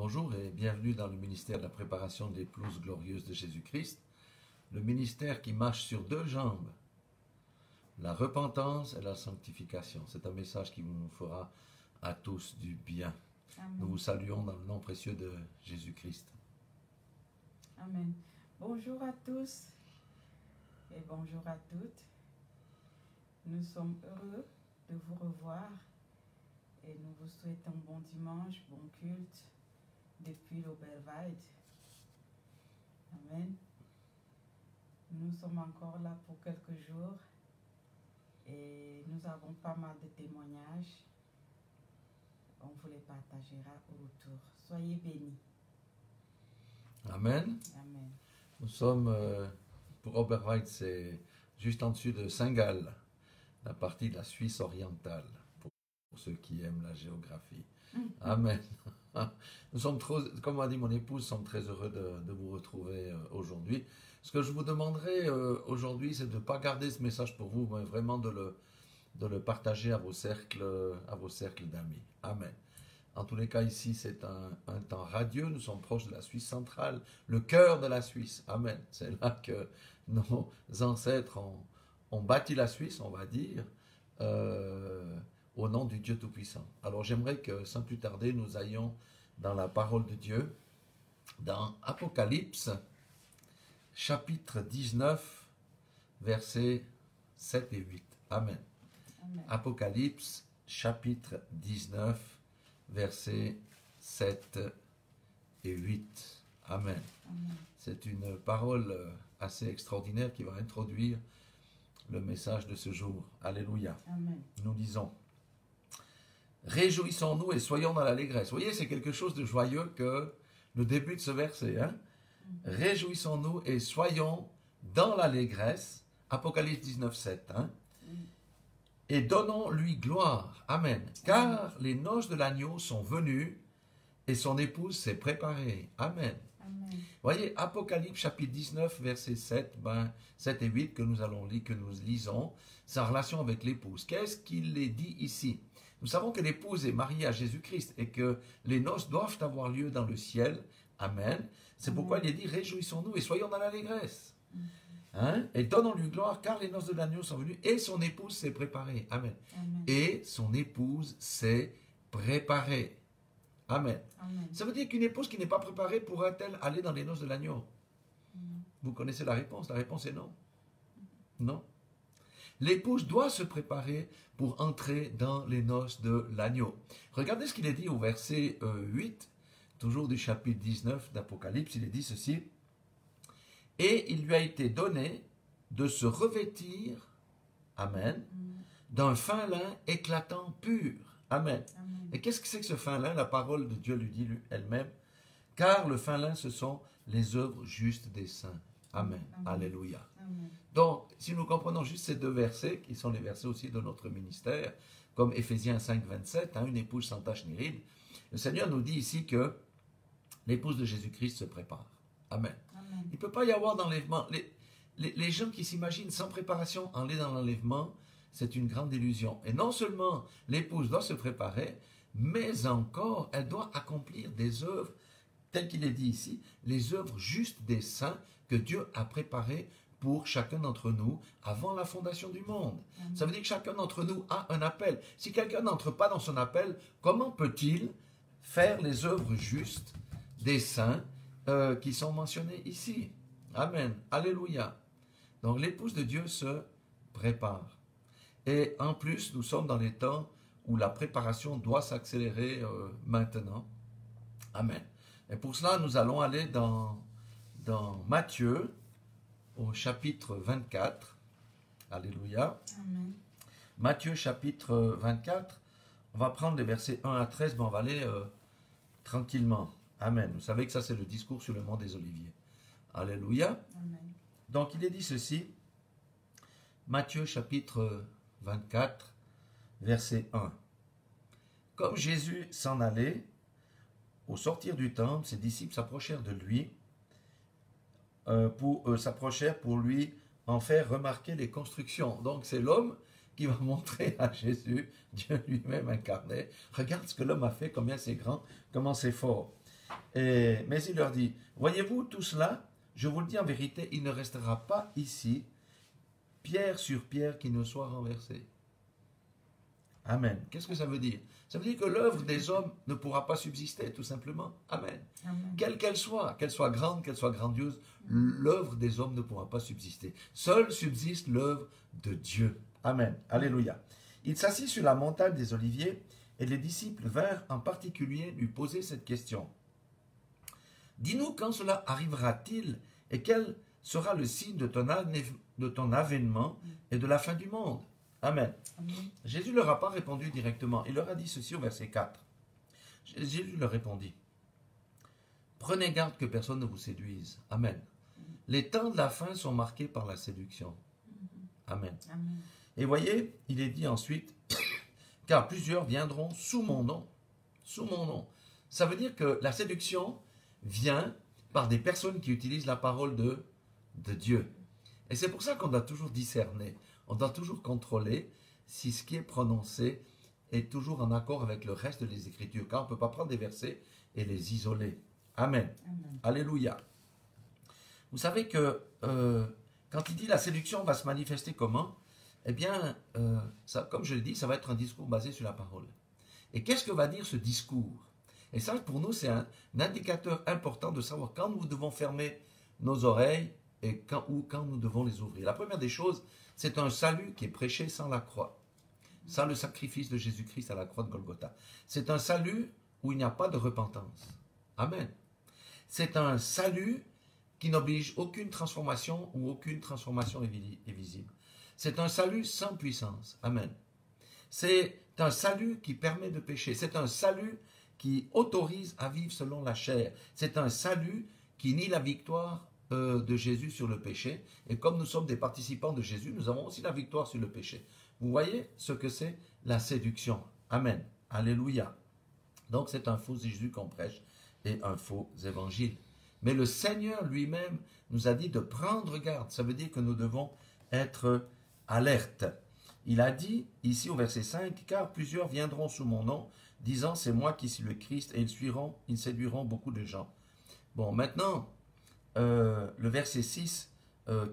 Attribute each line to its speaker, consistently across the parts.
Speaker 1: Bonjour et bienvenue dans le ministère de la préparation de l'épouse glorieuse de Jésus-Christ, le ministère qui marche sur deux jambes, la repentance et la sanctification. C'est un message qui nous fera à tous du bien.
Speaker 2: Amen.
Speaker 1: Nous vous saluons dans le nom précieux de Jésus-Christ.
Speaker 2: Amen. Bonjour à tous et bonjour à toutes. Nous sommes heureux de vous revoir et nous vous souhaitons bon dimanche, bon culte depuis l'Oberweide. Amen. Nous sommes encore là pour quelques jours et nous avons pas mal de témoignages. On vous les partagera au retour. Soyez bénis.
Speaker 1: Amen.
Speaker 2: Amen.
Speaker 1: Nous sommes, pour Oberweide, c'est juste en dessus de Saint-Gall, la partie de la Suisse orientale, pour ceux qui aiment la géographie. Amen. Nous sommes trop, comme a dit mon épouse, nous sommes très heureux de vous retrouver aujourd'hui. Ce que je vous demanderai aujourd'hui, c'est de ne pas garder ce message pour vous, mais vraiment de le partager à vos cercles d'amis. Amen. En tous les cas, ici, c'est un temps radieux. Nous sommes proches de la Suisse centrale, le cœur de la Suisse. Amen. C'est là que nos ancêtres ont bâti la Suisse, on va dire, au nom du Dieu Tout-Puissant. Alors, j'aimerais que, sans plus tarder, nous ayons dans la parole de Dieu, dans Apocalypse, chapitre 19, versets 7 et 8. Amen.
Speaker 2: Amen.
Speaker 1: Apocalypse, chapitre 19, versets 7 et 8. Amen.
Speaker 2: Amen.
Speaker 1: C'est une parole assez extraordinaire qui va introduire le message de ce jour. Alléluia.
Speaker 2: Amen.
Speaker 1: Nous disons, réjouissons-nous et soyons dans l'allégresse. Vous voyez, c'est quelque chose de joyeux que le début de ce verset. Hein? Réjouissons-nous et soyons dans l'allégresse. Apocalypse 19, 7. Hein? Et donnons-lui gloire. Amen. Car les noces de l'agneau sont venues et son épouse s'est préparée. Amen.
Speaker 2: Amen.
Speaker 1: Vous voyez, Apocalypse chapitre 19, verset 7, 7 et 8 que nous allons lire, que nous lisons, c'est en relation avec l'épouse. Qu'est-ce qu'il est dit ici? Nous savons que l'épouse est mariée à Jésus-Christ et que les noces doivent avoir lieu dans le ciel. Amen. C'est pourquoi il est dit, réjouissons-nous et soyons dans l'allégresse. Hein? Et donnons-lui gloire, car les noces de l'agneau sont venues et son épouse s'est préparée. Amen.
Speaker 2: Amen.
Speaker 1: Et son épouse s'est préparée. Amen.
Speaker 2: Amen.
Speaker 1: Ça veut dire qu'une épouse qui n'est pas préparée pourra-t-elle aller dans les noces de l'agneau? Vous connaissez la réponse? La réponse est non. Non. L'épouse doit se préparer pour entrer dans les noces de l'agneau. Regardez ce qu'il est dit au verset 8, toujours du chapitre 19 d'Apocalypse. Il est dit ceci. Et il lui a été donné de se revêtir, amen, d'un fin lin éclatant pur. Amen.
Speaker 2: Amen.
Speaker 1: Et qu'est-ce que c'est que ce fin lin? La parole de Dieu lui dit elle-même. Car le fin lin, ce sont les œuvres justes des saints. Amen.
Speaker 2: Amen.
Speaker 1: Alléluia.
Speaker 2: Amen.
Speaker 1: Donc, si nous comprenons juste ces deux versets, qui sont les versets aussi de notre ministère, comme Éphésiens 5, 27, une épouse sans tache ni ride, le Seigneur nous dit ici que l'épouse de Jésus-Christ se prépare. Amen.
Speaker 2: Amen.
Speaker 1: Il ne peut pas y avoir d'enlèvement. Les gens qui s'imaginent sans préparation aller dans l'enlèvement, c'est une grande illusion. Et non seulement l'épouse doit se préparer, mais encore, elle doit accomplir des œuvres, telles qu'il est dit ici, les œuvres justes des saints que Dieu a préparées pour chacun d'entre nous avant la fondation du monde.
Speaker 2: Amen.
Speaker 1: Ça veut dire que chacun d'entre nous a un appel. Si quelqu'un n'entre pas dans son appel, comment peut-il faire les œuvres justes des saints qui sont mentionnés ici? Amen. Alléluia. Donc l'épouse de Dieu se prépare. Et en plus, nous sommes dans les temps où la préparation doit s'accélérer maintenant. Amen. Et pour cela, nous allons aller dans Matthieu, au chapitre 24. Alléluia.
Speaker 2: Amen.
Speaker 1: Matthieu, chapitre 24. On va prendre les versets 1 à 13, mais on va aller tranquillement. Amen. Vous savez que ça, c'est le discours sur le mont des Oliviers. Alléluia.
Speaker 2: Amen.
Speaker 1: Donc, il est dit ceci. Matthieu, chapitre 24, verset 1. Comme Jésus s'en allait, au sortir du temple, ses disciples s'approchèrent de lui, s'approchèrent pour lui en faire remarquer les constructions. Donc, c'est l'homme qui va montrer à Jésus, Dieu lui-même incarné, regarde ce que l'homme a fait, combien c'est grand, comment c'est fort. Mais il leur dit, voyez-vous tout cela, je vous le dis en vérité, il ne restera pas ici pierre sur pierre qui ne soit renversée. Amen. Qu'est-ce que ça veut dire? Ça veut dire que l'œuvre des hommes ne pourra pas subsister, tout simplement. Amen.
Speaker 2: Amen.
Speaker 1: Quelle qu'elle soit grande, qu'elle soit grandiose, l'œuvre des hommes ne pourra pas subsister. Seule subsiste l'œuvre de Dieu. Amen. Alléluia. Il s'assit sur la montagne des Oliviers et les disciples vinrent en particulier lui poser cette question. Dis-nous quand cela arrivera-t-il et quel sera le signe de ton avènement et de la fin du monde? Amen.
Speaker 2: Amen.
Speaker 1: Jésus ne leur a pas répondu directement. Il leur a dit ceci au verset 4. Jésus leur répondit. Prenez garde que personne ne vous séduise. Amen. Les temps de la fin sont marqués par la séduction. Amen.
Speaker 2: Amen.
Speaker 1: Et voyez, il est dit ensuite, car plusieurs viendront sous mon nom. Sous mon nom. Ça veut dire que la séduction vient par des personnes qui utilisent la parole de Dieu. Et c'est pour ça qu'on doit toujours discerner. On doit toujours contrôler si ce qui est prononcé est toujours en accord avec le reste des Écritures. Car on ne peut pas prendre des versets et les isoler. Amen.
Speaker 2: Amen.
Speaker 1: Alléluia. Vous savez que quand il dit la séduction va se manifester comment? Eh bien, ça, comme je l'ai dit, ça va être un discours basé sur la parole. Et qu'est-ce que va dire ce discours? Et ça, pour nous, c'est un indicateur important de savoir quand nous devons fermer nos oreilles et quand nous devons les ouvrir. La première des choses, c'est un salut qui est prêché sans la croix, sans le sacrifice de Jésus-Christ à la croix de Golgotha. C'est un salut où il n'y a pas de repentance. Amen. C'est un salut qui n'oblige aucune transformation ou aucune transformation est visible. C'est un salut sans puissance. Amen. C'est un salut qui permet de pécher. C'est un salut qui autorise à vivre selon la chair. C'est un salut qui nie la victoire de Jésus sur le péché. Et comme nous sommes des participants de Jésus, nous avons aussi la victoire sur le péché. Vous voyez ce que c'est la séduction. Amen. Alléluia. Donc c'est un faux Jésus qu'on prêche et un faux évangile. Mais le Seigneur lui-même nous a dit de prendre garde. Ça veut dire que nous devons être alertes. Il a dit ici au verset 5, « Car plusieurs viendront sous mon nom, disant c'est moi qui suis le Christ, et ils séduiront beaucoup de gens. » Bon, maintenant, le verset 6,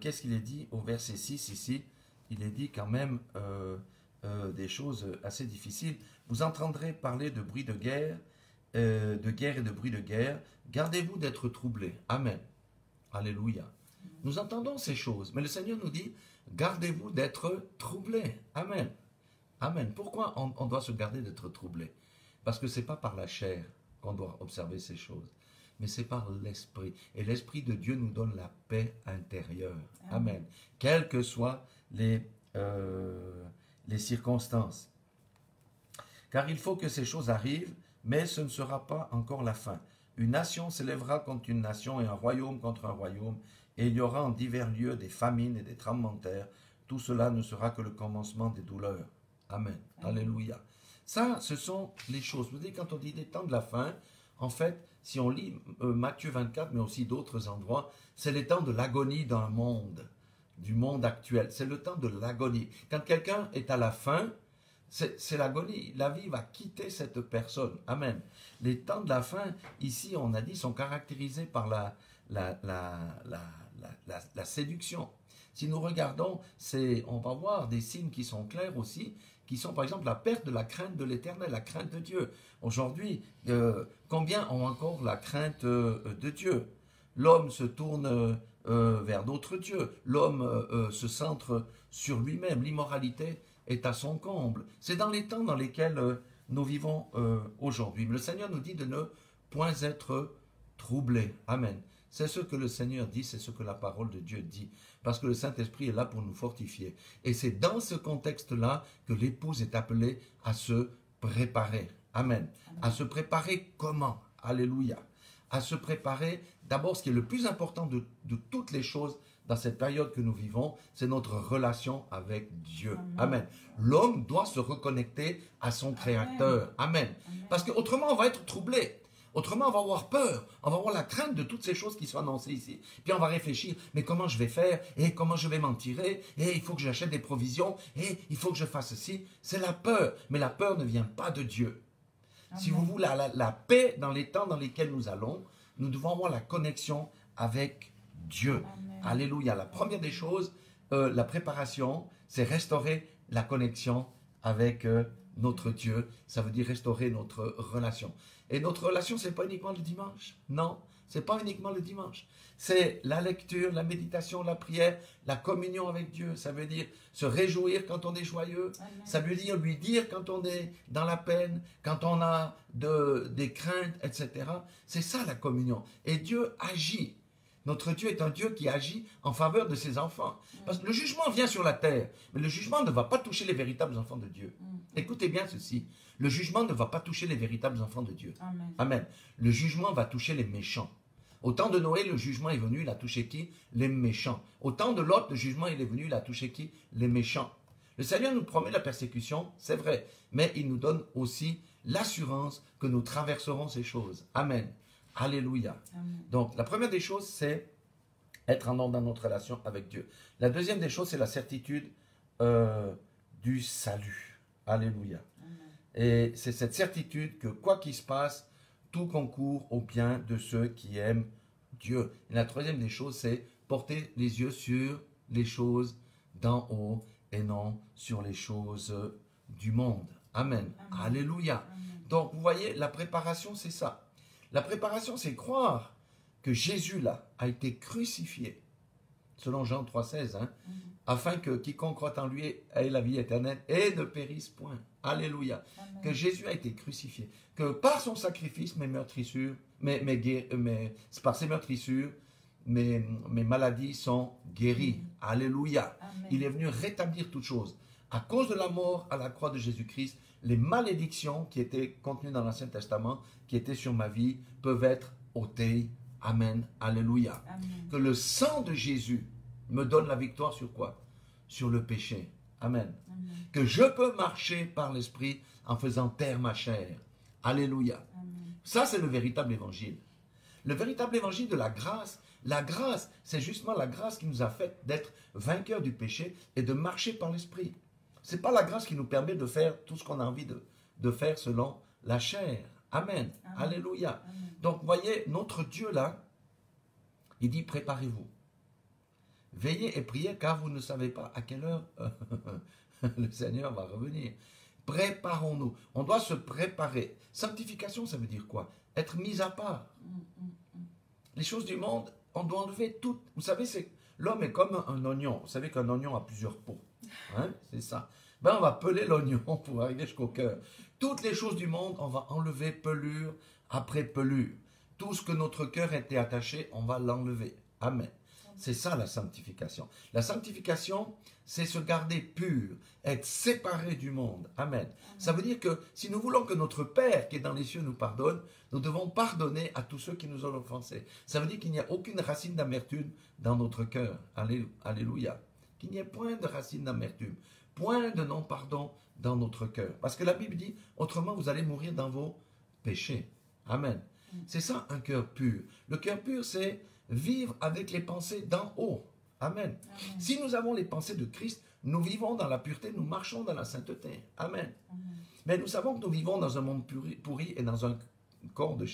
Speaker 1: qu'est-ce qu'il est dit au verset 6 ici? Il est dit quand même des choses assez difficiles. Vous entendrez parler de bruit de guerre et de bruit de guerre. Gardez-vous d'être troublés. Amen. Alléluia. Nous entendons ces choses, mais le Seigneur nous dit, gardez-vous d'être troublés. Amen. Amen. Pourquoi on doit se garder d'être troublés? Parce que ce n'est pas par la chair qu'on doit observer ces choses, mais c'est par l'Esprit. Et l'Esprit de Dieu nous donne la paix intérieure. Amen. Quelles que soient les circonstances. Car il faut que ces choses arrivent, mais ce ne sera pas encore la fin. Une nation s'élèvera contre une nation et un royaume contre un royaume, et il y aura en divers lieux des famines et des tremblements de terre. Tout cela ne sera que le commencement des douleurs. Amen. Alléluia. Ça, ce sont les choses. Vous savez, quand on dit des temps de la fin, en fait, si on lit Matthieu 24, mais aussi d'autres endroits, c'est les temps de l'agonie d'un monde, du monde actuel. C'est le temps de l'agonie. Quand quelqu'un est à la fin, c'est l'agonie. La vie va quitter cette personne. Amen. Les temps de la fin, ici, on a dit, sont caractérisés par la séduction. Si nous regardons, on va voir des signes qui sont clairs aussi, qui sont par exemple la perte de la crainte de l'Éternel, la crainte de Dieu. Aujourd'hui, combien ont encore la crainte de Dieu? L'homme se tourne vers d'autres dieux. L'homme se centre sur lui-même. L'immoralité est à son comble. C'est dans les temps dans lesquels nous vivons aujourd'hui. Mais le Seigneur nous dit de ne point être troublés. Amen. C'est ce que le Seigneur dit, c'est ce que la parole de Dieu dit. Parce que le Saint-Esprit est là pour nous fortifier. Et c'est dans ce contexte-là que l'épouse est appelée à se préparer. Amen. À se préparer comment? Alléluia. À se préparer, d'abord, ce qui est le plus important de toutes les choses dans cette période que nous vivons, c'est notre relation avec Dieu. Amen. L'homme doit se reconnecter à son Créateur. Amen. Parce qu'autrement, on va être troublé. Autrement, on va avoir peur, on va avoir la crainte de toutes ces choses qui sont annoncées ici. Puis on va réfléchir, mais comment je vais faire? Et comment je vais m'en tirer? Et il faut que j'achète des provisions? Et il faut que je fasse ceci. C'est la peur, mais la peur ne vient pas de Dieu. Si vous voulez la paix dans les temps dans lesquels nous allons, nous devons avoir la connexion avec Dieu.
Speaker 2: Amen.
Speaker 1: Alléluia. La première des choses, la préparation, c'est restaurer la connexion avec notre Dieu. Ça veut dire restaurer notre relation. Et notre relation, ce n'est pas uniquement le dimanche. Non, ce n'est pas uniquement le dimanche. C'est la lecture, la méditation, la prière, la communion avec Dieu. Ça veut dire se réjouir quand on est joyeux.
Speaker 2: Amen.
Speaker 1: Ça veut dire lui dire quand on est dans la peine, quand on a des craintes, etc. C'est ça la communion. Et Dieu agit. Notre Dieu est un Dieu qui agit en faveur de ses enfants. Parce que le jugement vient sur la terre, mais le jugement ne va pas toucher les véritables enfants de Dieu. Écoutez bien ceci. Le jugement ne va pas toucher les véritables enfants de Dieu.
Speaker 2: Amen.
Speaker 1: Amen. Le jugement va toucher les méchants. Au temps de Noé, le jugement est venu, il a touché qui? Les méchants. Au temps de Lot, le jugement il est venu, il a touché qui? Les méchants. Le Seigneur nous promet la persécution, c'est vrai, mais il nous donne aussi l'assurance que nous traverserons ces choses. Amen. Alléluia.
Speaker 2: Amen.
Speaker 1: Donc, la première des choses, c'est être en ordre dans notre relation avec Dieu. La deuxième des choses, c'est la certitude du salut. Alléluia.
Speaker 2: Amen.
Speaker 1: Et c'est cette certitude que quoi qu'il se passe, tout concourt au bien de ceux qui aiment Dieu. Et la troisième des choses, c'est porter les yeux sur les choses d'en haut et non sur les choses du monde. Amen.
Speaker 2: Amen.
Speaker 1: Alléluia.
Speaker 2: Amen.
Speaker 1: Donc, vous voyez, la préparation, c'est ça. La préparation, c'est croire que Jésus, là, a été crucifié, selon Jean 3,16, afin que quiconque croit en lui ait la vie éternelle et ne périsse point. Alléluia.
Speaker 2: Amen.
Speaker 1: Que Jésus a été crucifié. Que par son sacrifice, mes meurtrissures, par ses meurtrissures, mes maladies sont guéries. Alléluia.
Speaker 2: Amen.
Speaker 1: Il est venu rétablir toutes choses. À cause de la mort à la croix de Jésus-Christ, les malédictions qui étaient contenues dans l'Ancien Testament, qui étaient sur ma vie, peuvent être ôtées. Amen. Alléluia.
Speaker 2: Amen.
Speaker 1: Que le sang de Jésus me donne la victoire sur quoi? Sur le péché. Amen.
Speaker 2: Amen.
Speaker 1: Que je peux marcher par l'Esprit en faisant taire ma chair. Alléluia.
Speaker 2: Amen.
Speaker 1: Ça, c'est le véritable évangile. Le véritable évangile de la grâce, c'est justement la grâce qui nous a fait d'être vainqueurs du péché et de marcher par l'Esprit. Ce n'est pas la grâce qui nous permet de faire tout ce qu'on a envie de faire selon la chair. Amen.
Speaker 2: Amen.
Speaker 1: Alléluia.
Speaker 2: Amen.
Speaker 1: Donc, voyez, notre Dieu là, il dit préparez-vous. Veillez et priez car vous ne savez pas à quelle heure le Seigneur va revenir. Préparons-nous. On doit se préparer. Sanctification, ça veut dire quoi? Être mis à part. Les choses du monde, on doit enlever toutes. Vous savez, l'homme est comme un oignon. Vous savez qu'un oignon a plusieurs peaux. Hein? C'est ça. Ben, on va peler l'oignon pour arriver jusqu'au cœur. Toutes les choses du monde, on va enlever pelure après pelure. Tout ce que notre cœur était attaché, on va l'enlever. Amen. C'est ça la sanctification. La sanctification, c'est se garder pur, être séparé du monde. Amen. Ça veut dire que si nous voulons que notre Père qui est dans les cieux nous pardonne, nous devons pardonner à tous ceux qui nous ont offensés. Ça veut dire qu'il n'y a aucune racine d'amertume dans notre cœur. Alléluia. Qu'il n'y ait point de racine d'amertume, point de non-pardon dans notre cœur. Parce que la Bible dit, autrement vous allez mourir dans vos péchés. Amen. C'est ça un cœur pur. Le cœur pur, c'est vivre avec les pensées d'en haut. Amen.
Speaker 2: Amen.
Speaker 1: Si nous avons les pensées de Christ, nous vivons dans la pureté, nous marchons dans la sainteté. Amen.
Speaker 2: Amen.
Speaker 1: Mais nous savons que nous vivons dans un monde pourri et dans un corps de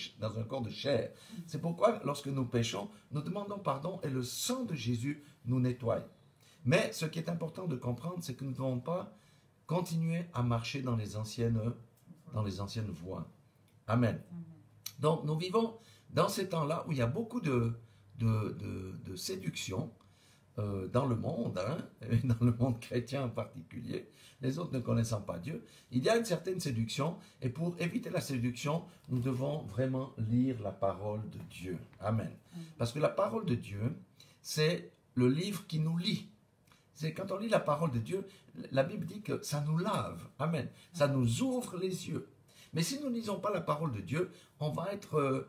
Speaker 1: chair. C'est pourquoi, lorsque nous péchons, nous demandons pardon et le sang de Jésus nous nettoie. Mais ce qui est important de comprendre, c'est que nous ne devons pas continuer à marcher dans les anciennes voies. Amen.
Speaker 2: Amen.
Speaker 1: Donc, nous vivons dans ces temps-là où il y a beaucoup de séduction dans le monde, et dans le monde chrétien en particulier, les autres ne connaissant pas Dieu. Il y a une certaine séduction, et pour éviter la séduction, nous devons vraiment lire la parole de Dieu. Amen. Parce que la parole de Dieu, c'est le livre qui nous lie. C'est quand on lit la parole de Dieu, la Bible dit que ça nous lave. Amen. Ça nous ouvre les yeux. Mais si nous ne lisons pas la parole de Dieu, on va être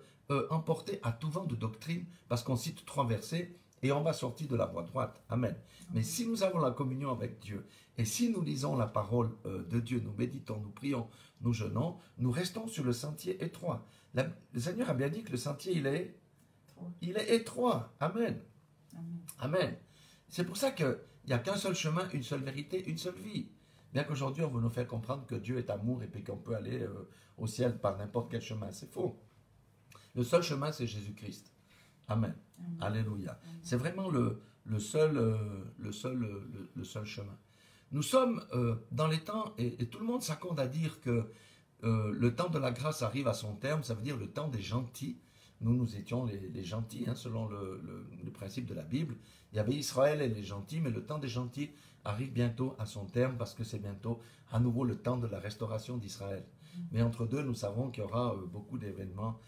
Speaker 1: emporté à tout vent de doctrine parce qu'on cite 3 versets et on va sortir de la voie droite. Amen. Mais si nous avons la communion avec Dieu et si nous lisons la parole de Dieu, nous méditons, nous prions, nous jeûnons, nous restons sur le sentier étroit. Le Seigneur a bien dit que le sentier, il est étroit. Amen.
Speaker 2: Amen.
Speaker 1: Amen. C'est pour ça qu'il n'y a qu'un seul chemin, une seule vérité, une seule vie. Bien qu'aujourd'hui, on veut nous faire comprendre que Dieu est amour et puis qu'on peut aller au ciel par n'importe quel chemin. C'est faux. Le seul chemin, c'est Jésus-Christ. Amen.
Speaker 2: Amen.
Speaker 1: Alléluia.
Speaker 2: Amen.
Speaker 1: C'est vraiment le seul chemin. Nous sommes dans les temps, et tout le monde s'accorde à dire que le temps de la grâce arrive à son terme, ça veut dire le temps des gentils. Nous étions les gentils, hein, selon le principe de la Bible. Il y avait Israël et les gentils, mais le temps des gentils arrive bientôt à son terme parce que c'est bientôt à nouveau le temps de la restauration d'Israël. Mais entre deux, nous savons qu'il y aura beaucoup d'événements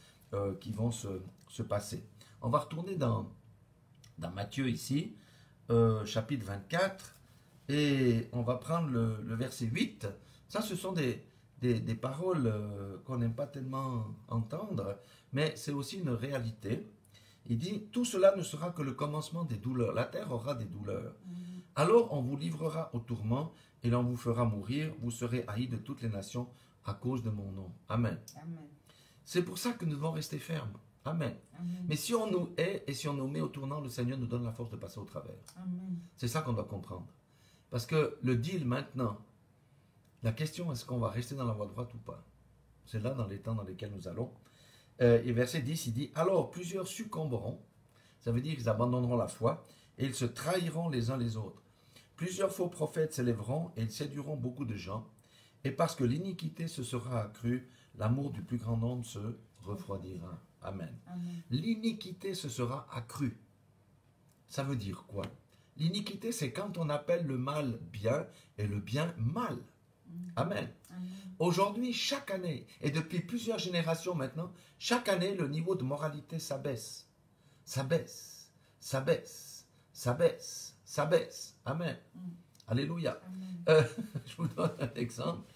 Speaker 1: qui vont se passer. On va retourner dans Matthieu ici, chapitre 24, et on va prendre le verset 8. Ça, ce sont des paroles qu'on n'aime pas tellement entendre, mais c'est aussi une réalité. Il dit, tout cela ne sera que le commencement des douleurs. La terre aura des douleurs. Alors on vous livrera au tourment et l'on vous fera mourir. Vous serez haïs de toutes les nations à cause de mon nom. Amen.
Speaker 2: Amen.
Speaker 1: C'est pour ça que nous devons rester fermes. Amen.
Speaker 2: Amen.
Speaker 1: Mais si on nous hait et si on nous met au tournant, le Seigneur nous donne la force de passer au travers.
Speaker 2: Amen.
Speaker 1: C'est ça qu'on doit comprendre. Parce que le deal maintenant, la question est-ce qu'on va rester dans la voie droite ou pas? C'est là dans les temps dans lesquels nous allons. Et verset 10, il dit, alors plusieurs succomberont, ça veut dire qu'ils abandonneront la foi, et ils se trahiront les uns les autres. Plusieurs faux prophètes s'élèveront, et ils séduiront beaucoup de gens, et parce que l'iniquité se sera accrue, l'amour du plus grand nombre se refroidira. Amen.
Speaker 2: Amen.
Speaker 1: L'iniquité se sera accrue. Ça veut dire quoi? L'iniquité, c'est quand on appelle le mal bien, et le bien mal. Amen.
Speaker 2: Amen.
Speaker 1: Aujourd'hui, chaque année, et depuis plusieurs générations maintenant, chaque année, le niveau de moralité s'abaisse. S'abaisse, s'abaisse, s'abaisse, s'abaisse. Amen. Alléluia.
Speaker 2: Amen.
Speaker 1: Je vous donne un exemple.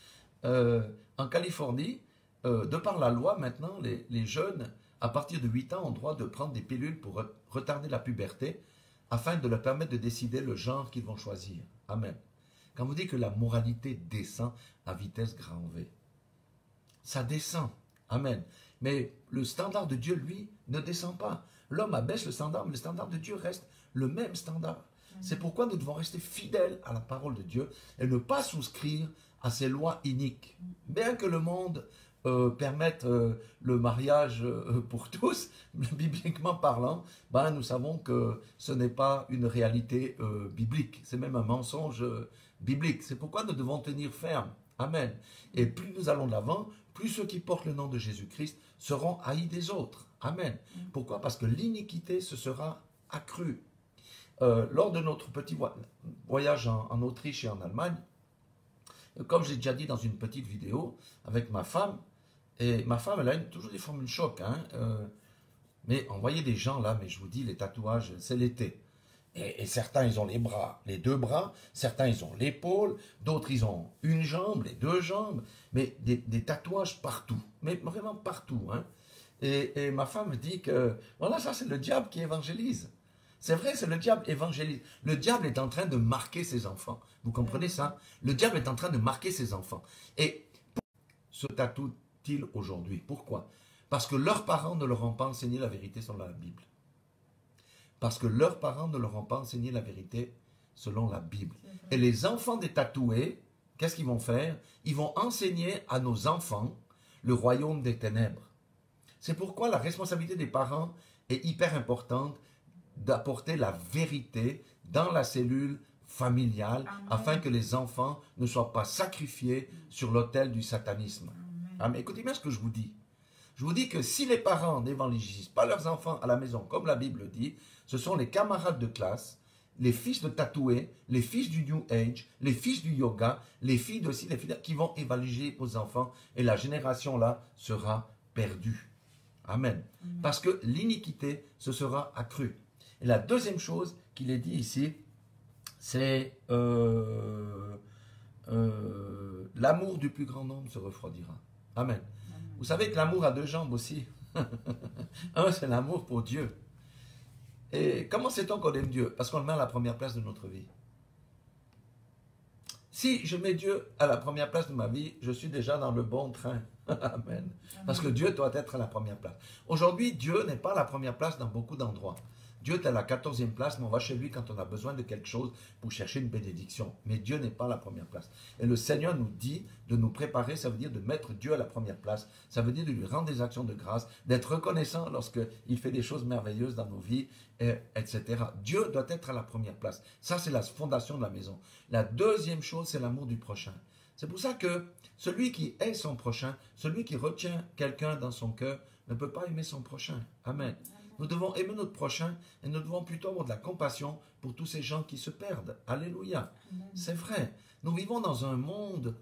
Speaker 1: En Californie, de par la loi, maintenant, les jeunes, à partir de 8 ans, ont droit de prendre des pilules pour retarder la puberté, afin de leur permettre de décider le genre qu'ils vont choisir. Amen. Quand vous dites que la moralité descend à vitesse grand V, ça descend. Amen. Mais le standard de Dieu, lui, ne descend pas. L'homme abaisse le standard, mais le standard de Dieu reste le même standard. C'est pourquoi nous devons rester fidèles à la parole de Dieu et ne pas souscrire à ces lois iniques. Bien que le monde permette le mariage pour tous, bibliquement parlant, ben, nous savons que ce n'est pas une réalité biblique. C'est même un mensonge biblique. C'est pourquoi nous devons tenir ferme. Amen. Et plus nous allons de l'avant, plus ceux qui portent le nom de Jésus-Christ seront haïs des autres. Amen. Pourquoi? Parce que l'iniquité se sera accrue. Lors de notre petit voyage en Autriche et en Allemagne, comme j'ai déjà dit dans une petite vidéo avec ma femme, et ma femme, elle a toujours des formules choc, hein, mais on voyait des gens là, mais je vous dis, les tatouages, c'est l'été. Et certains, ils ont les bras, les 2 bras, certains, ils ont l'épaule, d'autres, ils ont une jambe, les 2 jambes, mais des tatouages partout, mais vraiment partout. Hein. Et ma femme me dit que, voilà, ça c'est le diable qui évangélise. C'est vrai, c'est le diable évangélise. Le diable est en train de marquer ses enfants. Vous comprenez ça? Le diable est en train de marquer ses enfants. Et se tatouent-ils aujourd'hui? Pourquoi? Parce que leurs parents ne leur ont pas enseigné la vérité selon la Bible. Parce que leurs parents ne leur ont pas enseigné la vérité selon la Bible. Et les enfants des tatoués, qu'est-ce qu'ils vont faire? Ils vont enseigner à nos enfants le royaume des ténèbres. C'est pourquoi la responsabilité des parents est hyper importante d'apporter la vérité dans la cellule familiale. Amen. Afin que les enfants ne soient pas sacrifiés sur l'autel du satanisme. Amen. Écoutez bien ce que je vous dis. Je vous dis que si les parents n'évangélisent pas leurs enfants à la maison, comme la Bible dit, ce sont les camarades de classe, les fils de tatoués, les fils du New Age, les fils du yoga, les filles de ci, les filles qui vont évangéliser aux enfants, et la génération là sera perdue. Amen. Amen. Parce que l'iniquité se sera accrue. Et la deuxième chose qu'il est dit ici, c'est l'amour du plus grand nombre se refroidira. Amen. Vous savez que l'amour a 2 jambes aussi. Un, c'est l'amour pour Dieu. Et comment sait-on qu'on aime Dieu? Parce qu'on le met à la première place de notre vie. Si je mets Dieu à la première place de ma vie, je suis déjà dans le bon train. Amen. Parce que Dieu doit être à la première place. Aujourd'hui, Dieu n'est pas à la première place dans beaucoup d'endroits. Dieu est à la 14e place, mais on va chez lui quand on a besoin de quelque chose pour chercher une bénédiction. Mais Dieu n'est pas à la première place. Et le Seigneur nous dit de nous préparer, ça veut dire de mettre Dieu à la première place. Ça veut dire de lui rendre des actions de grâce, d'être reconnaissant lorsqu'il fait des choses merveilleuses dans nos vies, etc. Dieu doit être à la première place. Ça, c'est la fondation de la maison. La deuxième chose, c'est l'amour du prochain. C'est pour ça que celui qui est son prochain, celui qui retient quelqu'un dans son cœur, ne peut pas aimer son prochain. Amen. Nous devons aimer notre prochain et nous devons plutôt avoir de la compassion pour tous ces gens qui se perdent. Alléluia. C'est vrai. Nous vivons dans un monde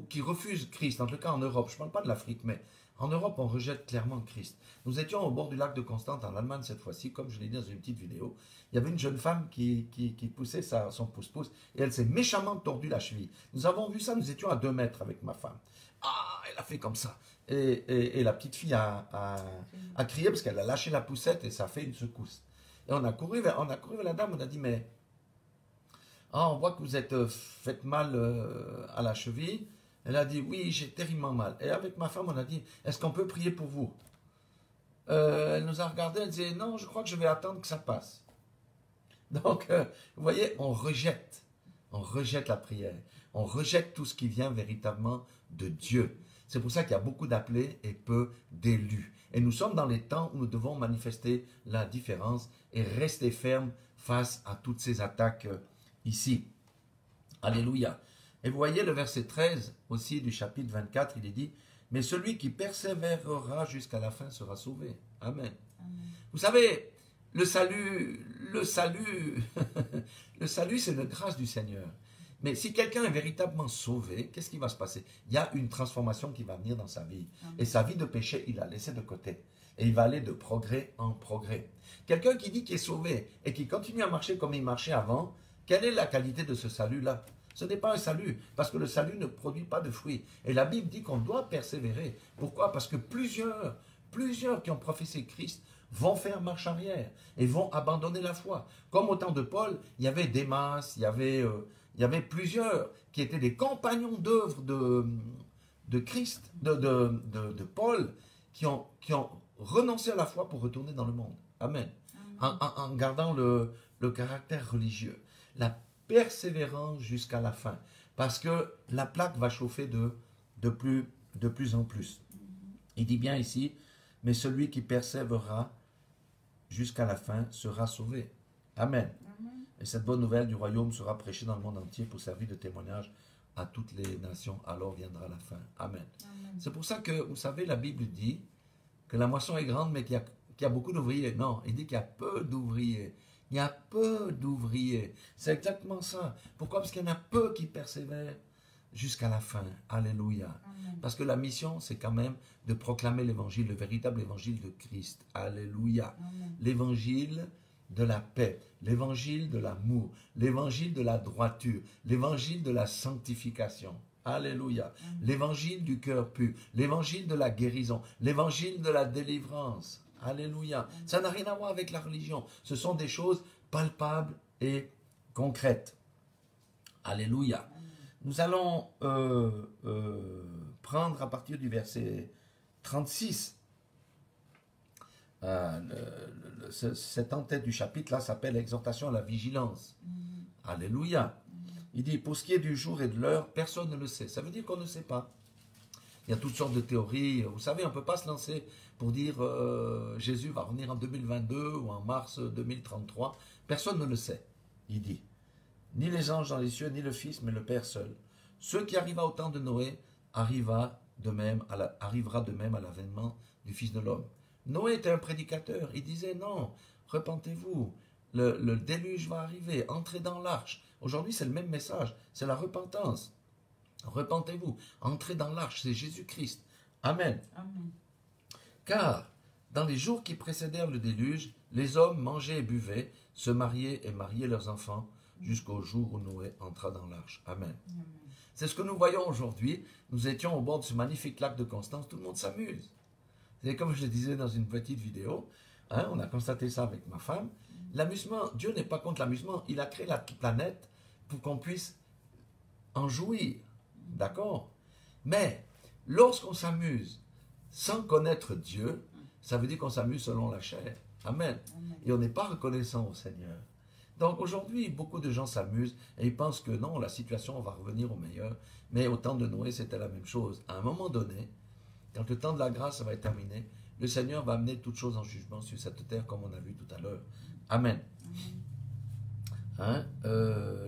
Speaker 1: qui refuse Christ, en tout cas en Europe. Je ne parle pas de l'Afrique, mais en Europe, on rejette clairement Christ. Nous étions au bord du lac de Constance, en Allemagne cette fois-ci, comme je l'ai dit dans une petite vidéo. Il y avait une jeune femme qui poussait son pouce-pouce et elle s'est méchamment tordue la cheville. Nous avons vu ça, nous étions à 2 mètres avec ma femme. Ah, elle a fait comme ça. Et la petite fille a crié parce qu'elle a lâché la poussette et ça a fait une secousse. Et on a couru vers la dame, on a dit, mais on voit que vous êtes fait mal à la cheville. Elle a dit, oui, j'ai terriblement mal. Et avec ma femme, on a dit, est-ce qu'on peut prier pour vous? Elle nous a regardé, elle disait, non, je crois que je vais attendre que ça passe. Donc, vous voyez, on rejette la prière. On rejette tout ce qui vient véritablement de Dieu. C'est pour ça qu'il y a beaucoup d'appelés et peu d'élus. Et nous sommes dans les temps où nous devons manifester la différence et rester fermes face à toutes ces attaques ici. Alléluia. Et vous voyez le verset 13 aussi du chapitre 24, il est dit, « Mais celui qui persévérera jusqu'à la fin sera sauvé. » Amen. Amen. Vous savez, le salut, le salut, c'est la grâce du Seigneur. Mais si quelqu'un est véritablement sauvé, qu'est-ce qui va se passer? Il y a une transformation qui va venir dans sa vie. Et sa vie de péché, il l'a laissé de côté. Et il va aller de progrès en progrès. Quelqu'un qui dit qu'il est sauvé et qui continue à marcher comme il marchait avant, quelle est la qualité de ce salut-là? Ce n'est pas un salut, parce que le salut ne produit pas de fruits. Et la Bible dit qu'on doit persévérer. Pourquoi? Parce que plusieurs qui ont professé Christ vont faire marche arrière et vont abandonner la foi. Comme au temps de Paul, il y avait Démas, il y avait plusieurs qui étaient des compagnons d'œuvre de Christ, de Paul, qui ont renoncé à la foi pour retourner dans le monde. Amen. En gardant le caractère religieux. La persévérance jusqu'à la fin. Parce que la plaque va chauffer de plus en plus. Il dit bien ici, mais celui qui persévérera jusqu'à la fin sera sauvé. Amen. Et cette bonne nouvelle du royaume sera prêchée dans le monde entier pour servir de témoignage à toutes les nations. Alors viendra la fin. Amen. C'est pour ça que, vous savez, la Bible dit que la moisson est grande, mais qu'il y a beaucoup d'ouvriers. Non, il dit qu'il y a peu d'ouvriers. Il y a peu d'ouvriers. C'est exactement ça. Pourquoi? Parce qu'il y en a peu qui persévèrent jusqu'à la fin. Alléluia. Amen. Parce que la mission, c'est quand même de proclamer l'évangile, le véritable évangile de Christ. Alléluia. L'évangile de la paix, l'évangile de l'amour, l'évangile de la droiture, l'évangile de la sanctification. Alléluia. L'évangile du cœur pur, l'évangile de la guérison, l'évangile de la délivrance. Alléluia. Ça n'a rien à voir avec la religion. Ce sont des choses palpables et concrètes. Alléluia. Nous allons prendre à partir du verset 36. Cette en-tête du chapitre-là s'appelle exhortation à la vigilance. Alléluia. Il dit, pour ce qui est du jour et de l'heure, personne ne le sait. Ça veut dire qu'on ne sait pas. Il y a toutes sortes de théories. Vous savez, on ne peut pas se lancer pour dire Jésus va revenir en 2022 ou en mars 2033. Personne ne le sait, il dit. Ni les anges dans les cieux, ni le Fils, mais le Père seul. Ce qui arriva au temps de Noé arrivera de même à l'avènement du Fils de l'homme. Noé était un prédicateur. Il disait non, repentez-vous. Le déluge va arriver. Entrez dans l'arche. Aujourd'hui, c'est le même message. C'est la repentance. Repentez-vous. Entrez dans l'arche. C'est Jésus-Christ. Amen. Amen. Car dans les jours qui précédèrent le déluge, les hommes mangeaient et buvaient, se mariaient et mariaient leurs enfants, jusqu'au jour où Noé entra dans l'arche. Amen. Amen. C'est ce que nous voyons aujourd'hui. Nous étions au bord de ce magnifique lac de Constance. Tout le monde s'amuse. C'est comme je le disais dans une petite vidéo. On a constaté ça avec ma femme. L'amusement, Dieu n'est pas contre l'amusement. Il a créé la planète pour qu'on puisse en jouir. D'accord? Mais lorsqu'on s'amuse sans connaître Dieu, ça veut dire qu'on s'amuse selon la chair. Amen.
Speaker 2: Amen.
Speaker 1: Et on n'est pas reconnaissant au Seigneur. Donc aujourd'hui, beaucoup de gens s'amusent et ils pensent que non, la situation va revenir au meilleur. Mais au temps de Noé, c'était la même chose. À un moment donné, quand le temps de la grâce va être terminé, le Seigneur va amener toutes choses en jugement sur cette terre, comme on a vu tout à l'heure. Amen. Hein?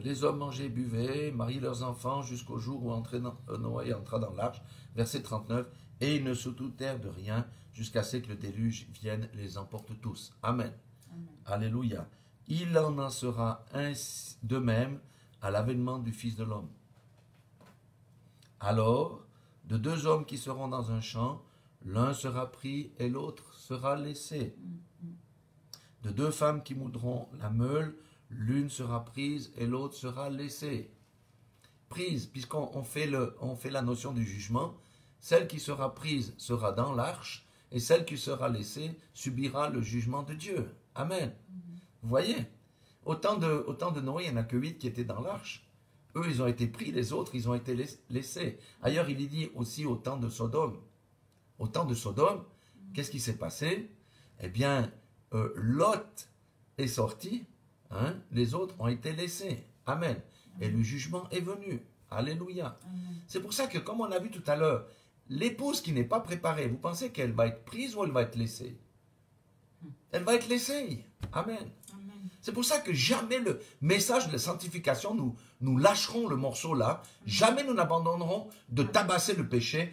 Speaker 1: Les hommes mangeaient, buvaient, mariaient leurs enfants jusqu'au jour où Noé entra dans l'arche. Verset 39. Et ils ne se doutèrent de rien jusqu'à ce que le déluge vienne et les emporte tous. Amen.
Speaker 2: Amen.
Speaker 1: Alléluia. Il en sera ainsi de même à l'avènement du Fils de l'homme. Alors, de deux hommes qui seront dans un champ, l'un sera pris et l'autre sera laissé. De deux femmes qui moudront la meule, l'une sera prise et l'autre sera laissée. Prise, puisqu'on fait la notion du jugement, celle qui sera prise sera dans l'arche et celle qui sera laissée subira le jugement de Dieu. Amen. Vous voyez, au temps de Noé, il n'y en a que 8 qui étaient dans l'arche. Eux, ils ont été pris, les autres, ils ont été laissés. Ailleurs, il est dit aussi au temps de Sodome. Au temps de Sodome, qu'est-ce qui s'est passé? Eh bien, Lot est sorti, hein, les autres ont été laissés. Amen. Et le jugement est venu. Alléluia. C'est pour ça que, comme on a vu tout à l'heure, l'épouse qui n'est pas préparée, vous pensez qu'elle va être prise ou elle va être laissée? Elle va être laissée. Amen. C'est pour ça que jamais le message de la sanctification, nous lâcherons le morceau là. Jamais nous n'abandonnerons de tabasser le péché.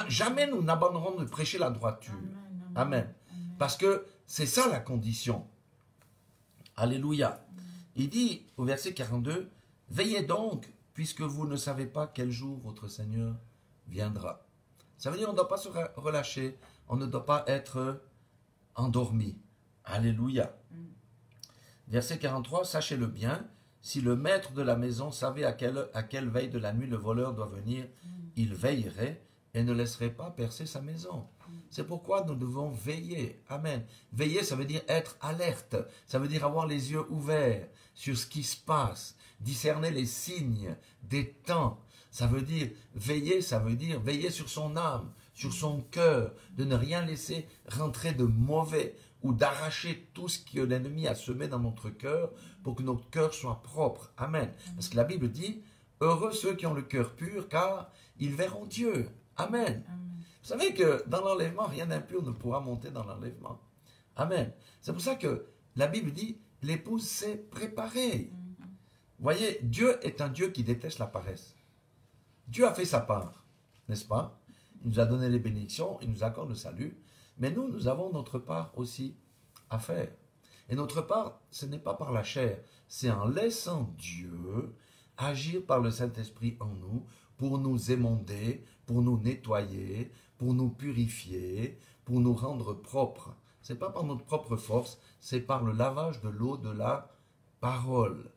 Speaker 1: Jamais nous n'abandonnerons de prêcher la droiture. Amen. Parce que c'est ça la condition. Alléluia. Il dit au verset 42, « Veillez donc, puisque vous ne savez pas quel jour votre Seigneur viendra. » Ça veut dire qu'on ne doit pas se relâcher, on ne doit pas être endormi. Alléluia. Verset 43, « Sachez-le bien, si le maître de la maison savait à quelle veille de la nuit le voleur doit venir, il veillerait et ne laisserait pas percer sa maison. » C'est pourquoi nous devons veiller. Amen. Veiller, ça veut dire être alerte. Ça veut dire avoir les yeux ouverts sur ce qui se passe. Discerner les signes des temps. Ça veut dire veiller sur son âme, sur son cœur, de ne rien laisser rentrer de mauvais ou d'arracher tout ce que l'ennemi a semé dans notre cœur pour que notre cœur soit propre. Amen. Parce que la Bible dit, heureux ceux qui ont le cœur pur, car ils verront Dieu. Amen. Vous savez que dans l'enlèvement, rien d'impur ne pourra monter dans l'enlèvement. Amen. C'est pour ça que la Bible dit, l'épouse s'est préparée. Vous voyez, Dieu est un Dieu qui déteste la paresse. Dieu a fait sa part, n'est-ce pas? Il nous a donné les bénédictions, il nous accorde le salut, mais nous avons notre part aussi à faire. Et notre part, ce n'est pas par la chair, c'est en laissant Dieu agir par le Saint-Esprit en nous, pour nous émonder, pour nous nettoyer, pour nous purifier, pour nous rendre propres. Ce n'est pas par notre propre force, c'est par le lavage de l'eau de la parole.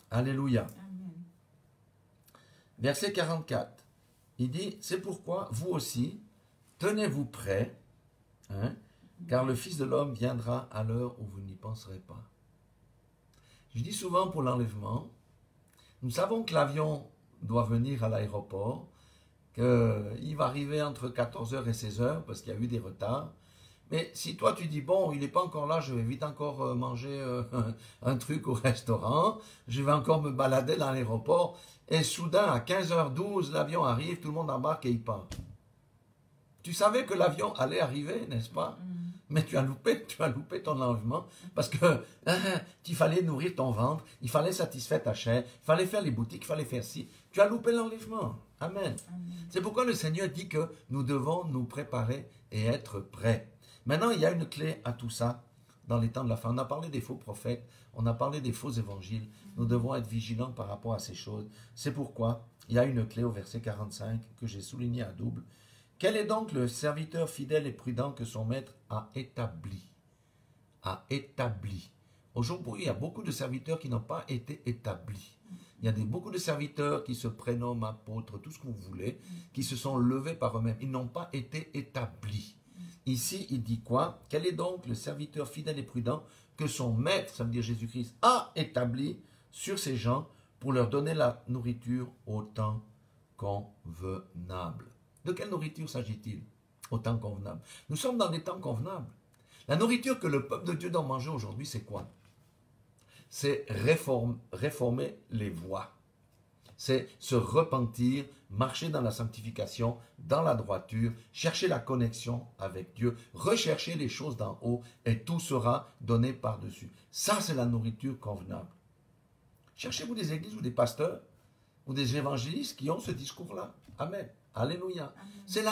Speaker 1: Alléluia.
Speaker 2: Amen.
Speaker 1: Verset 44, il dit, c'est pourquoi vous aussi, tenez-vous prêts, hein, car le Fils de l'homme viendra à l'heure où vous n'y penserez pas. Je dis souvent pour l'enlèvement, nous savons que l'avion doit venir à l'aéroport, qu'il va arriver entre 14h et 16h, parce qu'il y a eu des retards. Mais si toi tu dis, bon, il n'est pas encore là, je vais vite encore manger un truc au restaurant, je vais encore me balader dans l'aéroport, et soudain, à 15h12, l'avion arrive, tout le monde embarque et il part. Tu savais que l'avion allait arriver, n'est-ce pas? Mais tu as loupé ton enlèvement, parce que il fallait nourrir ton ventre, il fallait satisfaire ta chair, il fallait faire les boutiques, il fallait faire ci. Tu as loupé l'enlèvement. Amen. C'est pourquoi le Seigneur dit que nous devons nous préparer et être prêts. Maintenant, il y a une clé à tout ça dans les temps de la fin. On a parlé des faux prophètes, on a parlé des faux évangiles. Nous devons être vigilants par rapport à ces choses. C'est pourquoi il y a une clé au verset 45 que j'ai souligné à double. Quel est donc le serviteur fidèle et prudent que son maître a établi? A établi. Aujourd'hui, il y a beaucoup de serviteurs qui n'ont pas été établis. Il y a beaucoup de serviteurs qui se prénomment apôtres, tout ce que vous voulez, qui se sont levés par eux-mêmes. Ils n'ont pas été établis. Ici, il dit quoi? Quel est donc le serviteur fidèle et prudent que son maître, ça veut dire Jésus-Christ, a établi sur ces gens pour leur donner la nourriture au temps convenable? De quelle nourriture s'agit-il? Au temps convenable. Nous sommes dans des temps convenables. La nourriture que le peuple de Dieu doit manger aujourd'hui, c'est quoi? C'est réformer les voies. C'est se repentir, marcher dans la sanctification, dans la droiture, chercher la connexion avec Dieu, rechercher les choses d'en haut et tout sera donné par-dessus. Ça, c'est la nourriture convenable. Cherchez-vous des églises ou des pasteurs ou des évangélistes qui ont ce discours-là. Amen. Alléluia. Amen. C'est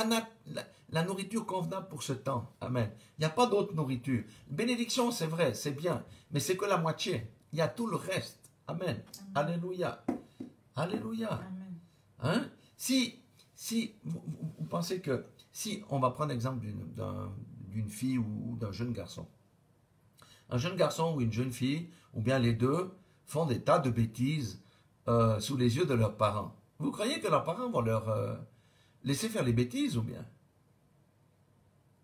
Speaker 1: la nourriture convenable pour ce temps. Amen. Il n'y a pas d'autre nourriture. Bénédiction, c'est vrai, c'est bien, mais c'est que la moitié. Il y a tout le reste. Amen. Amen. Alléluia. Alléluia. Amen. Hein? Si vous pensez que, si on va prendre l'exemple d'une fille ou d'un jeune garçon, un jeune garçon ou une jeune fille, ou bien les deux, font des tas de bêtises sous les yeux de leurs parents. Vous croyez que leurs parents vont leur laisser faire les bêtises ou bien?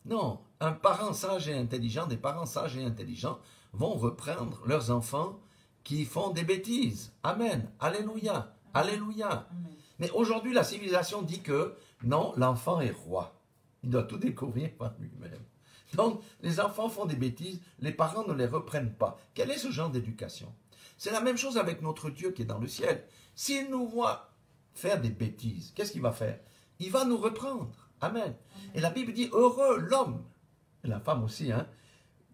Speaker 1: Non, un parent sage et intelligent, des parents sages et intelligents vont reprendre leurs enfants qui font des bêtises. Amen. Alléluia. Alléluia. Amen. Mais aujourd'hui, la civilisation dit que non, l'enfant est roi. Il doit tout découvrir par lui-même. Donc, les enfants font des bêtises, les parents ne les reprennent pas. Quel est ce genre d'éducation? C'est la même chose avec notre Dieu qui est dans le ciel. S'il nous voit faire des bêtises, qu'est-ce qu'il va faire? Il va nous reprendre. Amen. Amen. Et la Bible dit, heureux l'homme, et la femme aussi, hein,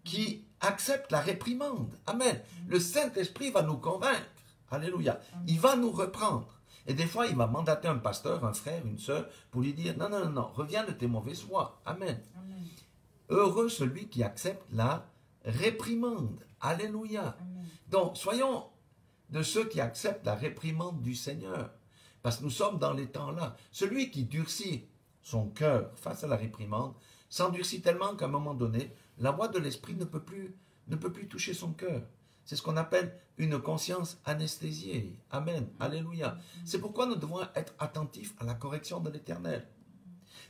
Speaker 1: qui accepte la réprimande. Amen. Amen. Le Saint-Esprit va nous convaincre. Alléluia. Amen. Il va nous reprendre. Et des fois, il va mandater un pasteur, un frère, une sœur, pour lui dire, non, non, non, non, reviens de tes mauvaises voies. Amen. Amen. Heureux celui qui accepte la réprimande. Alléluia. Amen. Donc, soyons de ceux qui acceptent la réprimande du Seigneur. Parce que nous sommes dans les temps-là. Celui qui durcit son cœur face à la réprimande s'endurcit tellement qu'à un moment donné, la voix de l'Esprit ne peut plus toucher son cœur. C'est ce qu'on appelle une conscience anesthésiée. Amen. Alléluia. C'est pourquoi nous devons être attentifs à la correction de l'Éternel.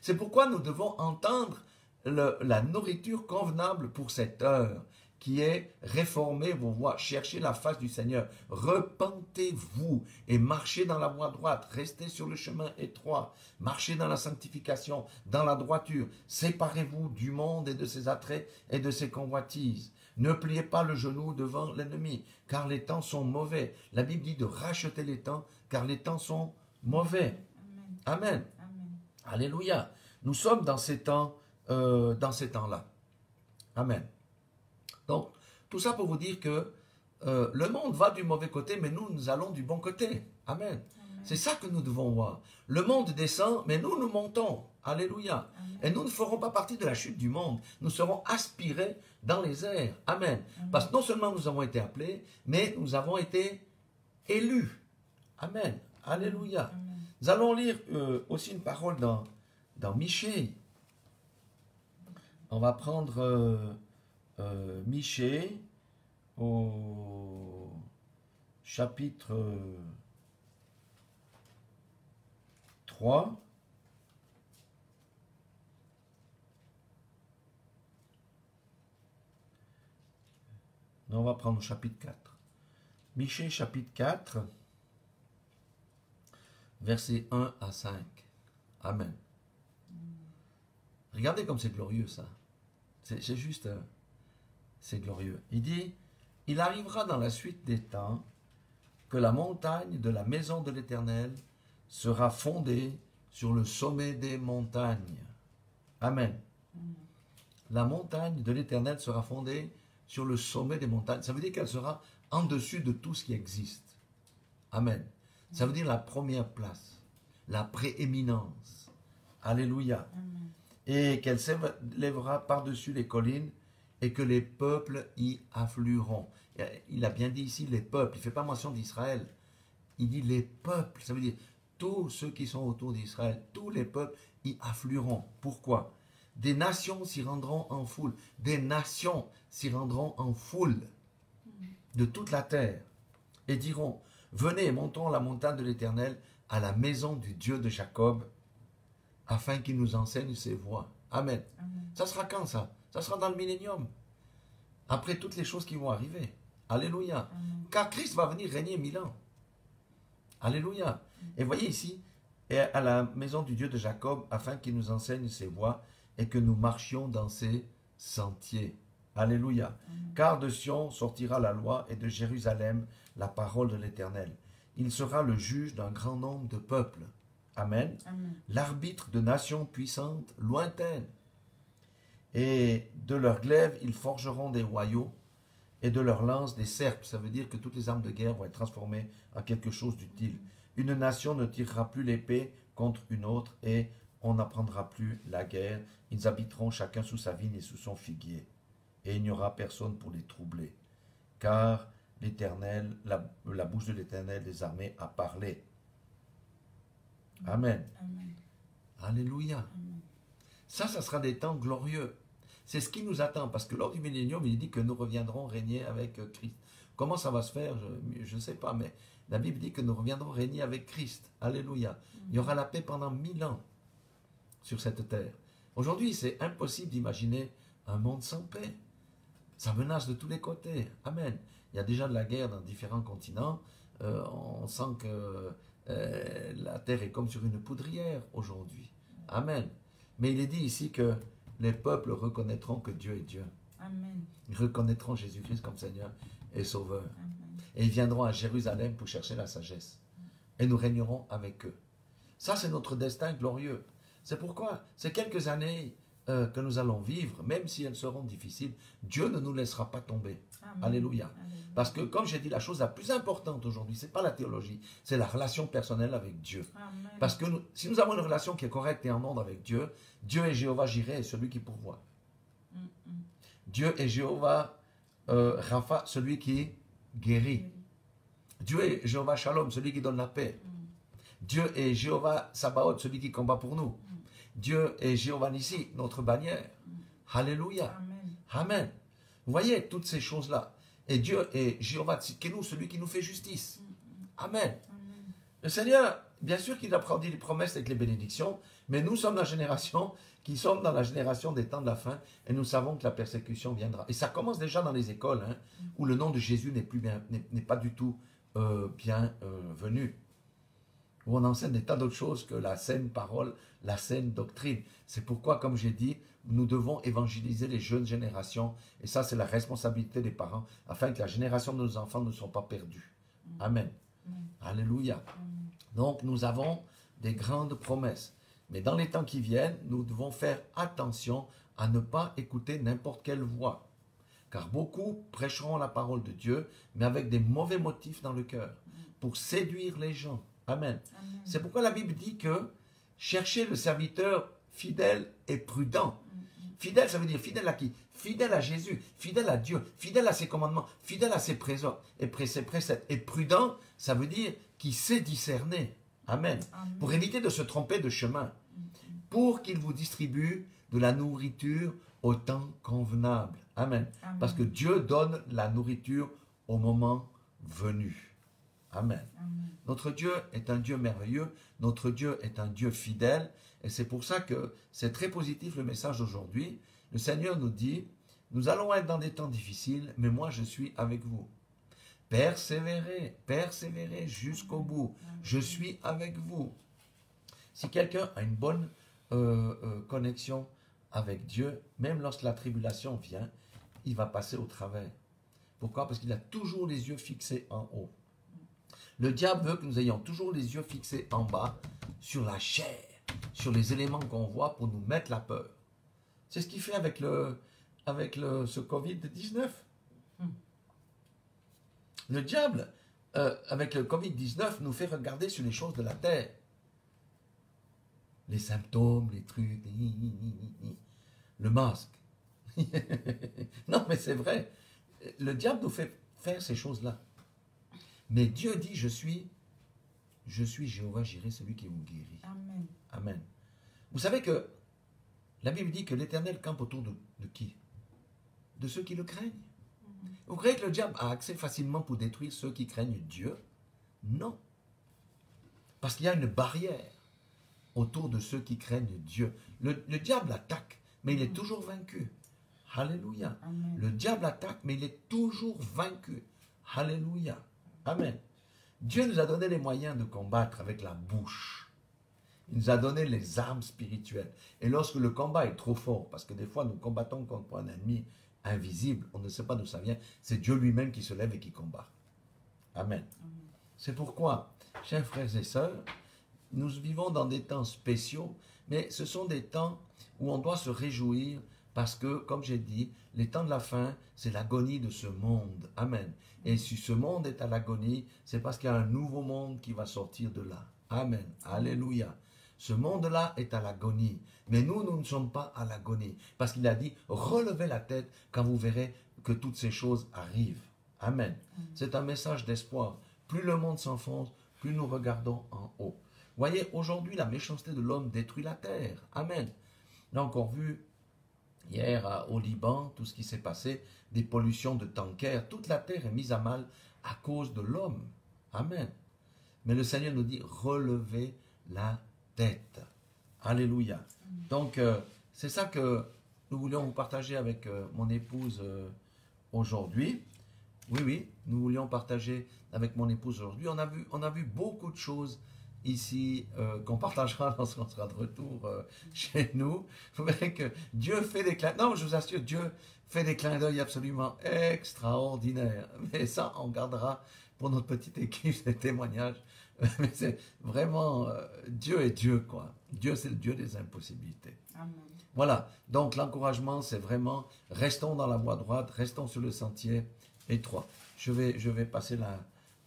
Speaker 1: C'est pourquoi nous devons entendre la nourriture convenable pour cette heure, qui est réformer vos voies, chercher la face du Seigneur, repentez-vous et marchez dans la voie droite, restez sur le chemin étroit, marchez dans la sanctification, dans la droiture, séparez-vous du monde et de ses attraits et de ses convoitises. Ne pliez pas le genou devant l'ennemi, car les temps sont mauvais. La Bible dit de racheter les temps, car les temps sont mauvais. Amen. Amen. Amen. Alléluia. Nous sommes dans ces temps, là. Amen. Donc, tout ça pour vous dire que le monde va du mauvais côté, mais nous allons du bon côté. Amen. Amen. C'est ça que nous devons voir. Le monde descend, mais nous montons. Alléluia. Amen. Et nous ne ferons pas partie de la chute du monde. Nous serons aspirés dans les airs. Amen. Amen. Parce que non seulement nous avons été appelés, mais nous avons été élus. Amen. Alléluia. Amen. Nous allons lire aussi une parole dans Michée. On va prendre Michée au chapitre 3. Non, on va prendre le chapitre 4. Michée chapitre 4, versets 1 à 5. Amen. Regardez comme c'est glorieux ça. C'est juste, c'est glorieux. Il dit, il arrivera dans la suite des temps que la montagne de la maison de l'Éternel sera fondée sur le sommet des montagnes. Amen. La montagne de l'Éternel sera fondée sur le sommet des montagnes. Ça veut dire qu'elle sera en dessus de tout ce qui existe. Amen. Ça veut dire la première place, la prééminence. Alléluia. Amen. Et qu'elle s'élèvera par-dessus les collines et que les peuples y afflueront. Il a bien dit ici les peuples, il ne fait pas mention d'Israël. Il dit les peuples, ça veut dire tous ceux qui sont autour d'Israël, tous les peuples y afflueront. Pourquoi? Des nations s'y rendront en foule. Des nations s'y rendront en foule de toute la terre et diront, venez, montons la montagne de l'Éternel à la maison du Dieu de Jacob afin qu'il nous enseigne ses voies. Amen. Amen. Ça sera quand ça? Ça sera dans le millénium. Après toutes les choses qui vont arriver. Alléluia. Amen. Car Christ va venir régner 1000 ans. Alléluia. Amen. Et voyez ici, et à la maison du Dieu de Jacob afin qu'il nous enseigne ses voies et que nous marchions dans ses sentiers. Alléluia. Car de Sion sortira la loi et de Jérusalem la parole de l'Éternel. Il sera le juge d'un grand nombre de peuples. Amen.
Speaker 2: Amen.
Speaker 1: L'arbitre de nations puissantes, lointaines. Et de leurs glaives, ils forgeront des royaux et de leurs lances des serpes. Ça veut dire que toutes les armes de guerre vont être transformées en quelque chose d'utile. Une nation ne tirera plus l'épée contre une autre et on n'apprendra plus la guerre. Ils habiteront chacun sous sa vigne et sous son figuier. Et il n'y aura personne pour les troubler. Car l'Éternel, la bouche de l'Éternel des armées a parlé. Amen.
Speaker 2: Amen.
Speaker 1: Alléluia.
Speaker 2: Amen.
Speaker 1: Ça sera des temps glorieux. C'est ce qui nous attend, parce que lors du millénium, il dit que nous reviendrons régner avec Christ. Comment ça va se faire? Je ne sais pas, mais la Bible dit que nous reviendrons régner avec Christ. Alléluia. Il y aura la paix pendant 1000 ans sur cette terre. Aujourd'hui, c'est impossible d'imaginer un monde sans paix. Ça menace de tous les côtés. Amen. Il y a déjà de la guerre dans différents continents. On sent que la terre est comme sur une poudrière aujourd'hui. Amen. Mais il est dit ici que les peuples reconnaîtront que Dieu est Dieu.
Speaker 2: Amen.
Speaker 1: Ils reconnaîtront Jésus-Christ comme Seigneur et Sauveur.
Speaker 2: Amen.
Speaker 1: Et ils viendront à Jérusalem pour chercher la sagesse. Et nous régnerons avec eux. Ça, c'est notre destin glorieux. C'est pourquoi ces quelques années que nous allons vivre, même si elles seront difficiles, Dieu ne nous laissera pas tomber.
Speaker 2: Amen.
Speaker 1: Alléluia.
Speaker 2: Alléluia.
Speaker 1: Parce que, comme j'ai dit, la chose la plus importante aujourd'hui, ce n'est pas la théologie, c'est la relation personnelle avec Dieu.
Speaker 2: Amen.
Speaker 1: Parce que si nous avons une relation qui est correcte et en ordre avec Dieu, Dieu est Jéhovah Jireh, est celui qui pourvoit. Dieu est Jéhovah Rapha, celui qui guérit. Dieu est Jéhovah Shalom, celui qui donne la paix. Dieu est Jéhovah Sabaoth, celui qui combat pour nous. Dieu est Jéhovah Nissi, notre bannière. Alléluia.
Speaker 2: Amen.
Speaker 1: Amen. Vous voyez toutes ces choses-là. Et Dieu est Jéhovah Tzidkenu, celui qui nous fait justice. Amen.
Speaker 2: Amen.
Speaker 1: Le Seigneur, bien sûr qu'il a pris les promesses avec les bénédictions, mais nous sommes la génération qui sommes dans la génération des temps de la fin et nous savons que la persécution viendra. Et ça commence déjà dans les écoles, hein, où le nom de Jésus n'est pas du tout bienvenu. Où on enseigne des tas d'autres choses que la saine parole, la saine doctrine. C'est pourquoi, comme j'ai dit, nous devons évangéliser les jeunes générations. Et ça, c'est la responsabilité des parents, afin que la génération de nos enfants ne soit pas perdue. Amen. Alléluia. Donc, nous avons des grandes promesses. Mais dans les temps qui viennent, nous devons faire attention à ne pas écouter n'importe quelle voix. Car beaucoup prêcheront la parole de Dieu, mais avec des mauvais motifs dans le cœur, pour séduire les gens. Amen.
Speaker 2: Amen.
Speaker 1: C'est pourquoi la Bible dit que cherchez le serviteur fidèle et prudent. Fidèle, ça veut dire fidèle à qui? Fidèle à Jésus, fidèle à Dieu, fidèle à ses commandements, fidèle à ses préceptes. Et prudent, ça veut dire qui sait discerner. Amen.
Speaker 2: Amen.
Speaker 1: Pour éviter de se tromper de chemin. Pour qu'il vous distribue de la nourriture au temps convenable. Amen.
Speaker 2: Amen.
Speaker 1: Parce que Dieu donne la nourriture au moment venu. Amen.
Speaker 2: Amen.
Speaker 1: Notre Dieu est un Dieu merveilleux, notre Dieu est un Dieu fidèle, et c'est pour ça que c'est très positif le message d'aujourd'hui. Le Seigneur nous dit, nous allons être dans des temps difficiles, mais moi je suis avec vous. Persévérez, persévérez jusqu'au bout. Je suis avec vous. Si quelqu'un a une bonne connexion avec Dieu, même lorsque la tribulation vient, il va passer au travers. Pourquoi? Parce qu'il a toujours les yeux fixés en haut. Le diable veut que nous ayons toujours les yeux fixés en bas, sur la chair, sur les éléments qu'on voit pour nous mettre la peur. C'est ce qu'il fait avec ce Covid-19. Le diable, avec le Covid-19, nous fait regarder sur les choses de la terre. Les symptômes, les trucs, le masque. Non, mais c'est vrai. Le diable nous fait faire ces choses-là. Mais Dieu dit, je suis Jéhovah Jireh, celui qui vous guérit.
Speaker 2: Amen.
Speaker 1: Amen. Vous savez que la Bible dit que l'Éternel campe autour de qui? De ceux qui le craignent. Vous croyez que le diable a accès facilement pour détruire ceux qui craignent Dieu? Non. Parce qu'il y a une barrière autour de ceux qui craignent Dieu. Le diable attaque, mais il est toujours vaincu. Alléluia.
Speaker 2: Amen.
Speaker 1: Le diable attaque, mais il est toujours vaincu. Alléluia. Amen. Dieu nous a donné les moyens de combattre avec la bouche. Il nous a donné les armes spirituelles. Et lorsque le combat est trop fort, parce que des fois nous combattons contre un ennemi invisible, on ne sait pas d'où ça vient, c'est Dieu lui-même qui se lève et qui combat. Amen. C'est pourquoi, chers frères et sœurs, nous vivons dans des temps spéciaux, mais ce sont des temps où on doit se réjouir parce que, comme j'ai dit, les temps de la fin, c'est l'agonie de ce monde. Amen. Et si ce monde est à l'agonie, c'est parce qu'il y a un nouveau monde qui va sortir de là. Amen. Alléluia. Ce monde-là est à l'agonie. Mais nous ne sommes pas à l'agonie. Parce qu'il a dit, relevez la tête quand vous verrez que toutes ces choses arrivent. Amen. C'est un message d'espoir. Plus le monde s'enfonce, plus nous regardons en haut. Voyez, aujourd'hui, la méchanceté de l'homme détruit la terre. Amen. On a encore vu hier au Liban tout ce qui s'est passé, des pollutions de tankers. Toute la terre est mise à mal à cause de l'homme. Amen. Mais le Seigneur nous dit, relevez la tête. Alléluia. Donc, c'est ça que nous voulions vous partager avec mon épouse aujourd'hui. Oui, nous voulions partager avec mon épouse aujourd'hui. On a vu beaucoup de choses ici qu'on partagera lorsqu'on sera de retour chez nous. Vous verrez que Dieu fait des clins d'œil. Non, je vous assure, Dieu fait des clins d'œil absolument extraordinaires. Mais ça, on gardera pour notre petite équipe des témoignages. Mais c'est vraiment, Dieu est Dieu, quoi. Dieu, c'est le Dieu des impossibilités.
Speaker 2: Amen.
Speaker 1: Voilà, donc l'encouragement, c'est vraiment, restons dans la voie droite, restons sur le sentier étroit. Je vais passer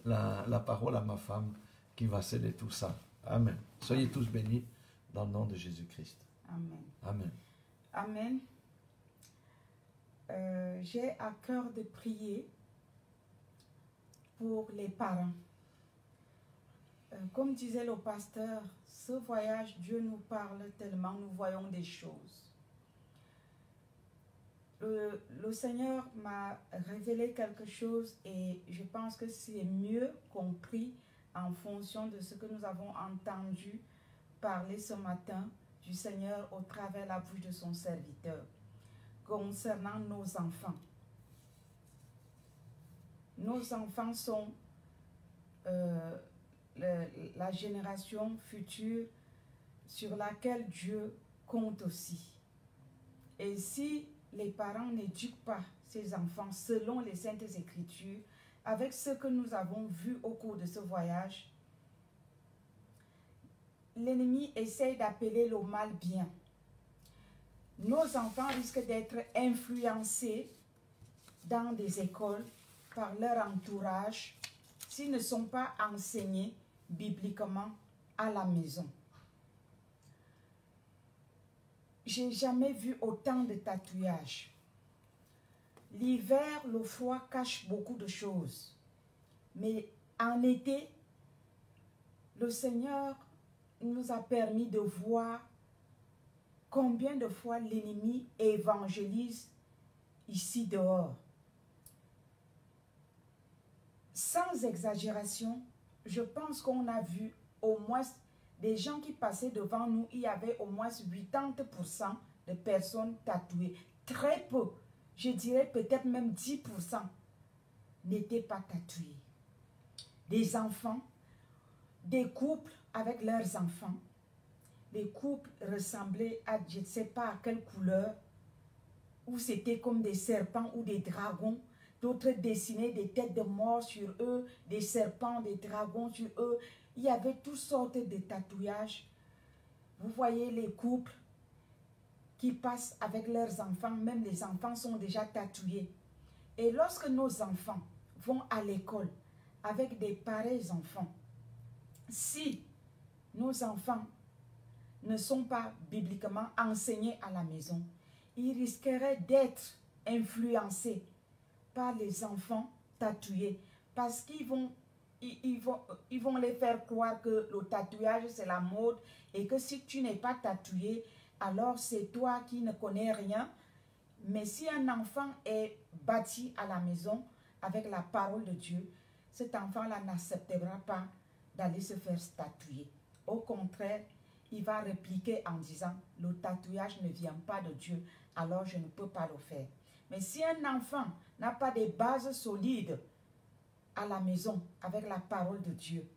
Speaker 1: la parole à ma femme qui va sceller tout ça. Amen. Soyez tous bénis dans le nom de Jésus-Christ.
Speaker 2: Amen.
Speaker 1: Amen.
Speaker 2: Amen. J'ai à cœur de prier pour les parents. Comme disait le pasteur, ce voyage, Dieu nous parle tellement, nous voyons des choses. Le Seigneur m'a révélé quelque chose et je pense que c'est mieux compris en fonction de ce que nous avons entendu parler ce matin du Seigneur au travers la bouche de son serviteur concernant nos enfants. Nos enfants sont la génération future sur laquelle Dieu compte aussi. Et si les parents n'éduquent pas ces enfants selon les Saintes Écritures, avec ce que nous avons vu au cours de ce voyage, l'ennemi essaye d'appeler le mal bien. Nos enfants risquent d'être influencés dans des écoles par leur entourage s'ils ne sont pas enseignés bibliquement à la maison. J'ai jamais vu autant de tatouages. L'hiver, le froid cache beaucoup de choses. Mais en été, le Seigneur nous a permis de voir combien de fois l'ennemi évangélise ici dehors. Sans exagération, je pense qu'on a vu au moins des gens qui passaient devant nous, il y avait au moins 80% de personnes tatouées. Très peu, je dirais peut-être même 10% n'étaient pas tatoués. Des enfants, des couples avec leurs enfants, des couples ressemblaient à je ne sais pas à quelle couleur, où c'était comme des serpents ou des dragons. D'autres dessinaient des têtes de mort sur eux, des serpents, des dragons sur eux. Il y avait toutes sortes de tatouages. Vous voyez les couples qui passent avec leurs enfants, même les enfants sont déjà tatoués. Et lorsque nos enfants vont à l'école avec des pareils enfants, si nos enfants ne sont pas bibliquement enseignés à la maison, ils risqueraient d'être influencés par les enfants tatoués parce qu'ils vont les faire croire que le tatouage c'est la mode et que si tu n'es pas tatoué, alors c'est toi qui ne connais rien. Mais si un enfant est bâti à la maison avec la parole de Dieu, cet enfant-là n'acceptera pas d'aller se faire tatouer. Au contraire, il va répliquer en disant, le tatouage ne vient pas de Dieu, alors je ne peux pas le faire. Mais si un enfant n'a pas de bases solides à la maison avec la parole de Dieu,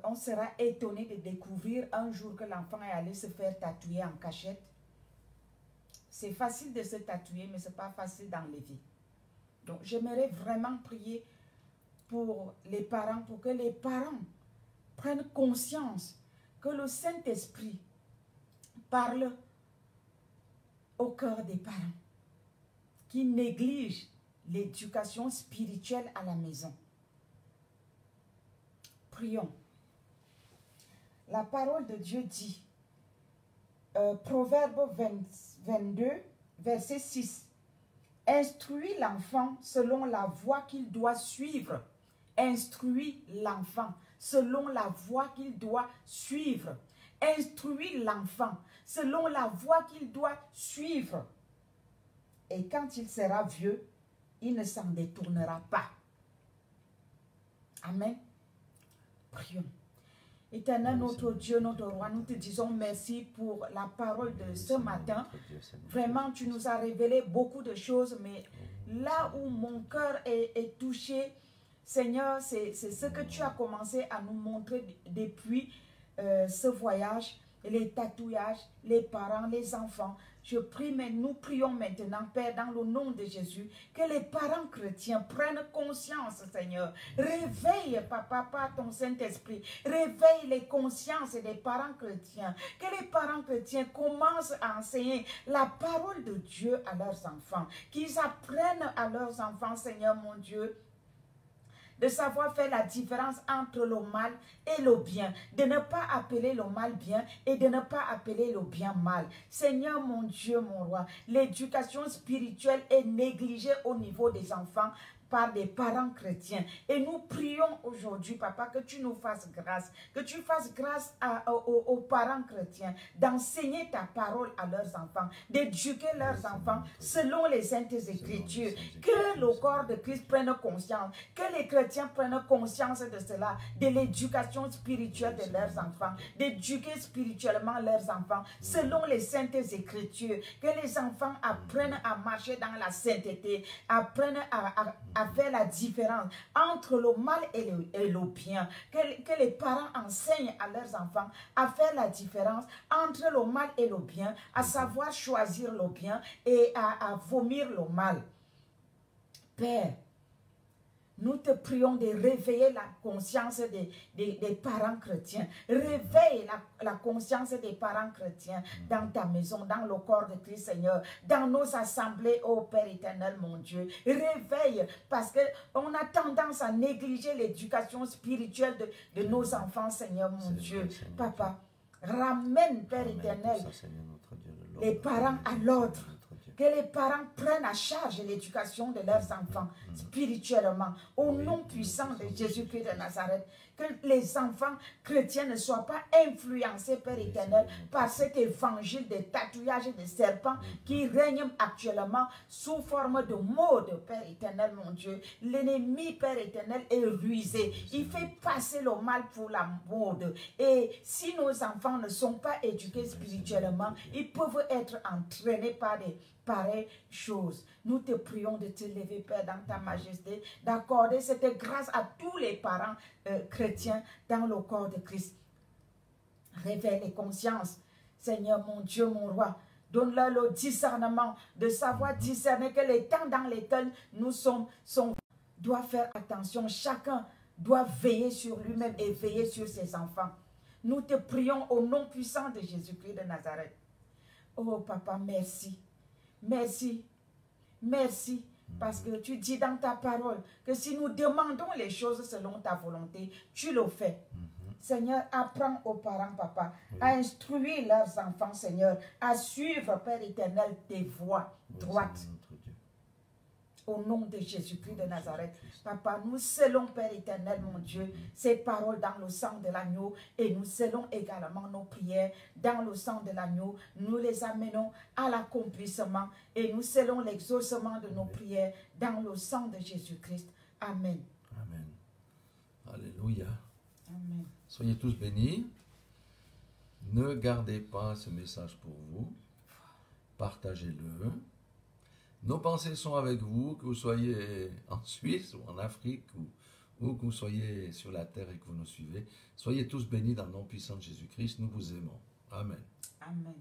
Speaker 2: on sera étonné de découvrir un jour que l'enfant est allé se faire tatouer en cachette c'est facile de se tatouer, mais ce n'est pas facile d'enlever. Donc, j'aimerais vraiment prier pour les parents, pour que les parents prennent conscience que le Saint-Esprit parle au cœur des parents qui négligent l'éducation spirituelle à la maison. Prions. La parole de Dieu dit, Proverbe 22, verset 6, « Instruis l'enfant selon la voie qu'il doit suivre. » Instruis l'enfant selon la voie qu'il doit suivre. Instruis l'enfant selon la voie qu'il doit suivre. Et quand il sera vieux, il ne s'en détournera pas. Amen. Prions. Éternel, notre Dieu, notre roi, nous te disons merci pour la parole de ce matin. Vraiment, tu nous as révélé beaucoup de choses, mais là où mon cœur est touché, Seigneur, c'est ce que tu as commencé à nous montrer depuis ce voyage, les tatouages, les parents, les enfants. Je prie, mais nous prions maintenant, Père, dans le nom de Jésus, que les parents chrétiens prennent conscience, Seigneur. Réveille, Papa, par ton Saint-Esprit. Réveille les consciences des parents chrétiens. Que les parents chrétiens commencent à enseigner la parole de Dieu à leurs enfants. Qu'ils apprennent à leurs enfants, Seigneur mon Dieu, de savoir faire la différence entre le mal et le bien, de ne pas appeler le mal bien et de ne pas appeler le bien mal. Seigneur mon Dieu, mon roi, l'éducation spirituelle est négligée au niveau des enfants par des parents chrétiens. Et nous prions aujourd'hui, Papa, que tu nous fasses grâce, que tu fasses grâce aux parents chrétiens d'enseigner ta parole à leurs enfants, d'éduquer leurs enfants selon les saintes écritures, que le corps de Christ prenne conscience, que les chrétiens prennent conscience de cela, de l'éducation spirituelle de leurs enfants, d'éduquer spirituellement leurs enfants selon les saintes écritures, que les enfants apprennent à marcher dans la sainteté, apprennent à faire la différence entre le mal et le bien, que les parents enseignent à leurs enfants à faire la différence entre le mal et le bien, à savoir choisir le bien et à vomir le mal. Père, nous te prions de réveiller la conscience des parents chrétiens. Réveille la conscience des parents chrétiens dans ta maison, dans le corps de Christ, Seigneur, dans nos assemblées, ô Père éternel, mon Dieu. Réveille, parce qu'on a tendance à négliger l'éducation spirituelle de nos enfants, Seigneur, mon Dieu. Papa, ramène, Père éternel, les parents à l'ordre. Que les parents prennent à charge l'éducation de leurs enfants spirituellement, au nom puissant de Jésus-Christ de Nazareth. Que les enfants chrétiens ne soient pas influencés, Père éternel, par cet évangile des tatouages et des serpents qui règne actuellement sous forme de mode, Père éternel, mon Dieu. L'ennemi, Père éternel, est rusé. Il fait passer le mal pour la mode. Et si nos enfants ne sont pas éduqués spirituellement, ils peuvent être entraînés par des pareilles choses. Nous te prions de te lever, Père, dans ta majesté, d'accorder cette grâce à tous les parents chrétiens dans le corps de Christ. Révèle les consciences, Seigneur mon Dieu, mon roi. Donne-leur le discernement, de savoir discerner que les temps dans lesquels nous sommes doit faire attention. Chacun doit veiller sur lui-même et veiller sur ses enfants. Nous te prions au nom puissant de Jésus-Christ de Nazareth. Oh Papa, merci. Merci, merci, parce que tu dis dans ta parole que si nous demandons les choses selon ta volonté, tu le fais. Seigneur, apprends aux parents, Papa, à instruire leurs enfants, Seigneur, à suivre, Père éternel, tes voies droites. Au nom de Jésus-Christ de Nazareth, Papa, nous scellons, Père éternel, mon Dieu, ces paroles dans le sang de l'agneau et nous scellons également nos prières dans le sang de l'agneau. Nous les amenons à l'accomplissement et nous scellons l'exaucement de nos prières dans le sang de Jésus-Christ. Amen.
Speaker 1: Amen. Alléluia.
Speaker 2: Amen.
Speaker 1: Soyez tous bénis. Ne gardez pas ce message pour vous. Partagez-le. Nos pensées sont avec vous, que vous soyez en Suisse ou en Afrique ou que vous soyez sur la terre et que vous nous suivez. Soyez tous bénis dans le nom puissant de Jésus-Christ. Nous vous aimons. Amen.
Speaker 2: Amen.